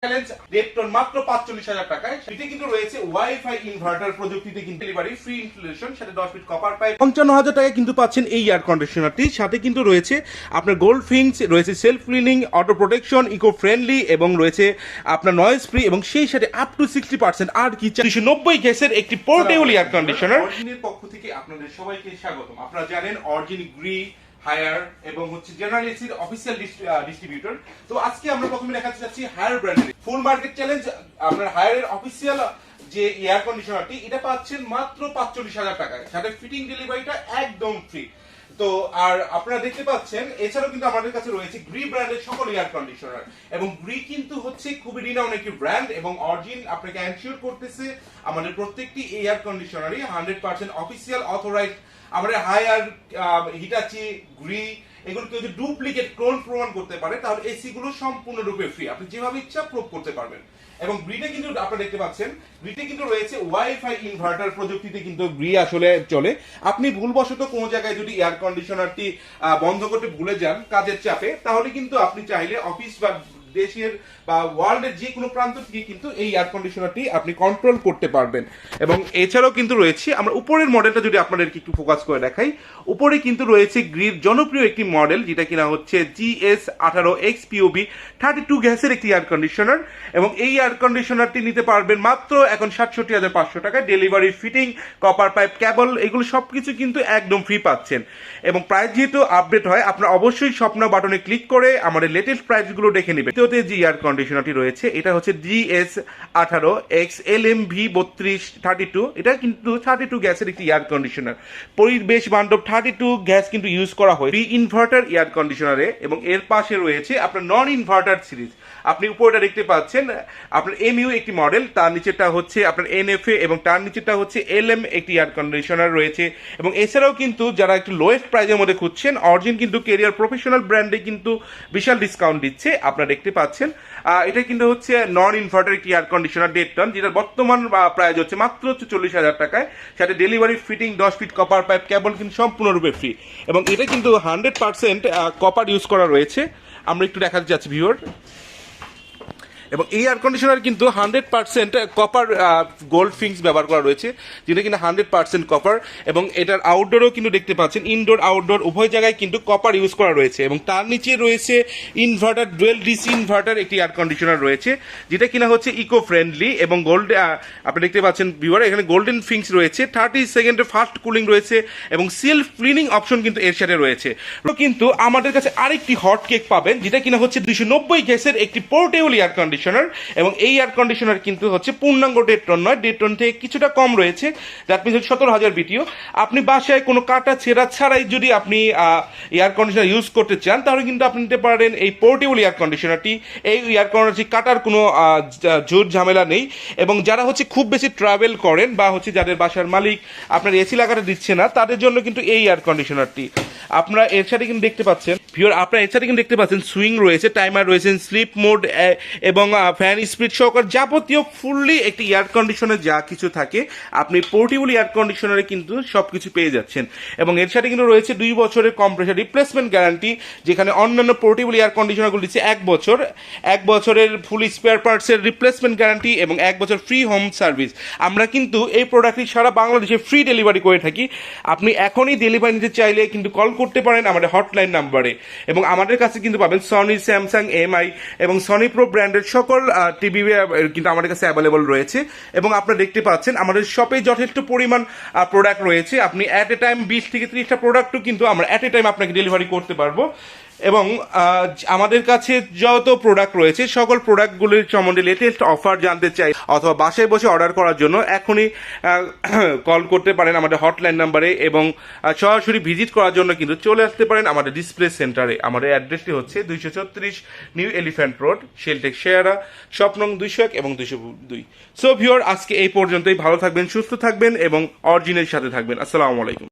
Challenge Raytheon মাত্র ৪৫,০০০ টাকায়। এটি কিন্তু রয়েছে ওয়াইফাই ইনভার্টার প্রযুক্তিতে কিন্তু ডেলিভারি, ফ্রি ইনস্টলেশন, সাথে ১০ ফিট কপার পাইপ। ৫৫,০০০ টাকায় কিন্তু পাচ্ছেন এই এয়ার কন্ডিশনারটি। সাথে কিন্তু রয়েছে আপনার গোল্ড ফিন্স, রয়েছে self cleaning, auto protection, eco friendly এবং রয়েছে আপনার নয়েজ ফ্রি এবং সেই সাথে আপ টু 60% আর কি 390 গ্যাসের একটি পোর্টেবল এয়ার কন্ডিশনার। অরিজিনের পক্ষ থেকে আপনাদের সবাইকে স্বাগতম। আপনারা জানেন অরিজিন গ্রি, হায়ার এবং হচ্ছে জেনারেল এসির অফিসিয়াল ডিস্ট্রিবিউটর। তো আজকে আমরা প্রথমে দেখাতে যাচ্ছি হায়ার ব্র্যান্ডের ফুল মার্কেট চ্যালেঞ্জ। আপনার হায়ারের অফিসিয়াল যে এয়ার কন্ডিশনারটি এটা পাচ্ছেন মাত্র ৪৫,০০০ টাকায়, সাথে ফিটিং ডেলিভারিটা একদম ফ্রি। তো আর আপনারা দেখতে পাচ্ছেন এছাড়াও কিন্তু আমাদের কাছে রয়েছে গ্রি ব্র্যান্ডের সকল এয়ার কন্ডিশনার, এবং গ্রি কিন্তু হচ্ছে খুবই রিনাউন্ড একটি ব্র্যান্ড এবং অরিজিন আপনাকে এনশিওর করতেছে আমাদের প্রত্যেকটি এয়ার কন্ডিশনারই 100% অফিসিয়াল অথরাইজড। আমাদের হায়ার, হিটাচি, গ্রি এগুলো কেউ যদি ডুপ্লিকেট ক্লোন প্রমাণ করতে পারে তাহলে এসি গুলো সম্পূর্ণরূপে ফ্রি, আপনি যেভাবে ইচ্ছা প্রয়োগ করতে পারবেন। এবং গ্রিটে কিন্তু আপনারা দেখতে পাচ্ছেন গ্রিটে কিন্তু রয়েছে ওয়াইফাই ইনভার্টার প্রযুক্তিতে কিন্তু গ্রি আসলে চলে। আপনি ভুলবশত কোনো জায়গায় যদি এয়ার কন্ডিশনারটি বন্ধ করতে ভুলে যান কাজের চাপে, তাহলে কিন্তু আপনি চাইলে অফিস বা দেশের বা ওয়ার্ল্ডের যে কোনো প্রান্ত থেকে কিন্তু এই এয়ার কন্ডিশনারটি আপনি কন্ট্রোল করতে পারবেন। এবং এছাড়াও কিন্তু রয়েছে আমরা উপরের মডেলটা যদি আপনাদেরকে একটু ফোকাস করে দেখাই, উপরে কিন্তু রয়েছে গ্রির জনপ্রিয় একটি মডেল যেটা কিনা হচ্ছে GS18XPOB 32 গ্যাসের একটি এয়ার কন্ডিশনার। এবং এই এয়ার কন্ডিশনারটি নিতে পারবেন মাত্র এখন ৬৭,৫০০ টাকায়। ডেলিভারি, ফিটিং, কপার পাইপ, কেবল এগুলো সবকিছু কিন্তু একদম ফ্রি পাচ্ছেন। এবং প্রাইস যেহেতু আপডেট হয় আপনারা অবশ্যই স্বপ্ন বাটনে ক্লিক করে আমাদের লেটেস্ট প্রাইসগুলো দেখে নেবেন। দ্বিতীয়তে যে এয়ার কন্ডিশনারটি রয়েছে এটা হচ্ছে GS18XLMV32, এটা কিন্তু 32 গ্যাসের একটি এয়ার কন্ডিশনার। পরিবেশ বান্ধব 32 গ্যাস কিন্তু ইউজ করা হয় ইনভার্টার এয়ার কন্ডিশনারে। এবং এর পাশে রয়েছে আপনার নন ইনভার্টার সিরিজ। আপনি উপরটা দেখতে পাচ্ছেন আপনার MU একটি মডেল, তার নিচেটা হচ্ছে আপনার NFA এবং তার নিচেটা হচ্ছে LM একটি এয়ার কন্ডিশনার রয়েছে। এবং এছাড়াও কিন্তু যারা একটু লোয়েস্ট প্রাইজের মধ্যে খুঁজছেন, অরিজিন কিন্তু কেরিয়ার প্রফেশনাল ব্র্যান্ডে কিন্তু বিশাল ডিসকাউন্ট দিচ্ছে, আপনারা দেখতে পাচ্ছেন। এটা কিন্তু হচ্ছে নন ইনভার্টার একটি এয়ার কন্ডিশনার 1.5 টন, যেটার বর্তমান প্রাইস হচ্ছে মাত্র ৪০,০০০ টাকায়। সাথে delivery, fitting, 10 feet copper pipe, cable কিন্তু সম্পূর্ণরূপে ফ্রি। এবং এটা কিন্তু 100% কপার ইউজ করা রয়েছে। আমরা একটু দেখাতে যাচ্ছি ভিউয়ার। এবং এই এয়ার কন্ডিশনার কিন্তু 100% কপার গোল্ড ফিংস ব্যবহার করা রয়েছে, যেটা কিন্তু 100% কপার। এবং এটার আউটডোরও কিন্তু দেখতে পাচ্ছেন, ইনডোর আউটডোর উভয় জায়গায় কিন্তু কপার ইউজ করা রয়েছে। এবং তার নিচে রয়েছে ইনভার্টার, ডুয়েল ডিসি ইনভার্টার একটি এয়ার কন্ডিশনার রয়েছে, যেটা কিনা হচ্ছে ইকো ফ্রেন্ডলি এবং গোল্ড। আপনি দেখতে পাচ্ছেন ভিউয়ার এখানে গোল্ডেন ফিংস রয়েছে, 30 সেকেন্ডে ফাস্ট কুলিং রয়েছে এবং সেলফ ক্লিনিং অপশন কিন্তু এর সাথে রয়েছে। কিন্তু আমাদের কাছে আরেকটি হট কেক পাবেন, যেটা কিনা হচ্ছে 290 গ্যাসের একটি পোর্টেবল এয়ার কন্ডিশনার। এবং এই এয়ার কন্ডিশনার কিন্তু হচ্ছে পূর্ণাঙ্গ 1.5 টন নয়, 1.5 টন থেকে কিছুটা কম রয়েছে, দ্যাট মিনস 17,000 BTU। আপনি বাসায় কোনো কাটা ছেঁড়া ছাড়াই যদি আপনি এয়ার কন্ডিশনার ইউজ করতে চান তাহলে কিন্তু আপনি নিতে পারেন এই পোর্টেবল এয়ার কন্ডিশনারটি। এই এয়ার কন্ডিশনারটি কাটার কোনো ঝুট ঝামেলা নেই। এবং যারা হচ্ছে খুব বেশি ট্রাভেল করেন বা হচ্ছে যাদের বাসার মালিক আপনার এসি লাগাতে দিচ্ছে না, তাদের জন্য কিন্তু এই এয়ার কন্ডিশনারটি। আপনারা এর সাথে কিন্তু দেখতে পাচ্ছেন ভিউয়ার, আপনারা এর সাথে কিন্তু দেখতে পাচ্ছেন সুইং রয়েছে, টাইমার রয়েছে, স্লিপ মোড এবং ফ্যান স্পিড সহকারে যাবতীয় ফুললি একটি এয়ার কন্ডিশনার যা কিছু থাকে আপনি পোর্টেবল এয়ার কন্ডিশনারে কিন্তু সবকিছু পেয়ে যাচ্ছেন। এবং এর সাথে কিন্তু রয়েছে 2 বছরের কম্প্রেসর রিপ্লেসমেন্ট গ্যারান্টি, যেখানে অন্যান্য পোর্টেবল এয়ার কন্ডিশনারগুলো দিচ্ছে 1 বছর, 1 বছরের ফুল স্পেয়ার পার্টসের রিপ্লেসমেন্ট গ্যারান্টি এবং 1 বছর ফ্রি হোম সার্ভিস। আমরা কিন্তু এই প্রোডাক্টটি সারা বাংলাদেশে ফ্রি ডেলিভারি করে থাকি। আপনি এখনই ডেলিভারি নিতে চাইলে কিন্তু কল করতে পারেন আমাদের হটলাইন নাম্বারে। এবং আমাদের কাছে কিন্তু পাবেন সনি, স্যামসাং, MI এবং সনি প্রো ব্র্যান্ডের সকল টিভি কিন্তু আমাদের কাছে অ্যাভেলেবল রয়েছে। এবং আপনারা দেখতে পাচ্ছেন আমাদের শপে যথেষ্ট পরিমাণ প্রোডাক্ট রয়েছে। আপনি অ্যাট এ টাইম 20 থেকে 30টা প্রোডাক্টও কিন্তু আমরা অ্যাট এ টাইম আপনাকে ডেলিভারি করতে পারবো। এবং আমাদের কাছে যত প্রোডাক্ট রয়েছে সকল প্রোডাক্টগুলির সম্বন্ধে লেটেস্ট অফার জানতে চাই অথবা বাসায় বসে অর্ডার করার জন্য এখনই কল করতে পারেন আমাদের হটলাইন নাম্বারে। এবং সরাসরি ভিজিট করার জন্য কিন্তু চলে আসতে পারেন আমাদের ডিসপ্লে সেন্টারে। আমাদের অ্যাড্রেসটি হচ্ছে 234 নিউ এলিফ্যান্ট রোড, শেলটেক, শেয়ারা, শপ নং 201 এবং 202। সো ভিউয়ার, আজকে এই পর্যন্তই। ভালো থাকবেন, সুস্থ থাকবেন এবং অরিজিনের সাথে থাকবেন। আসসালামু আলাইকুম।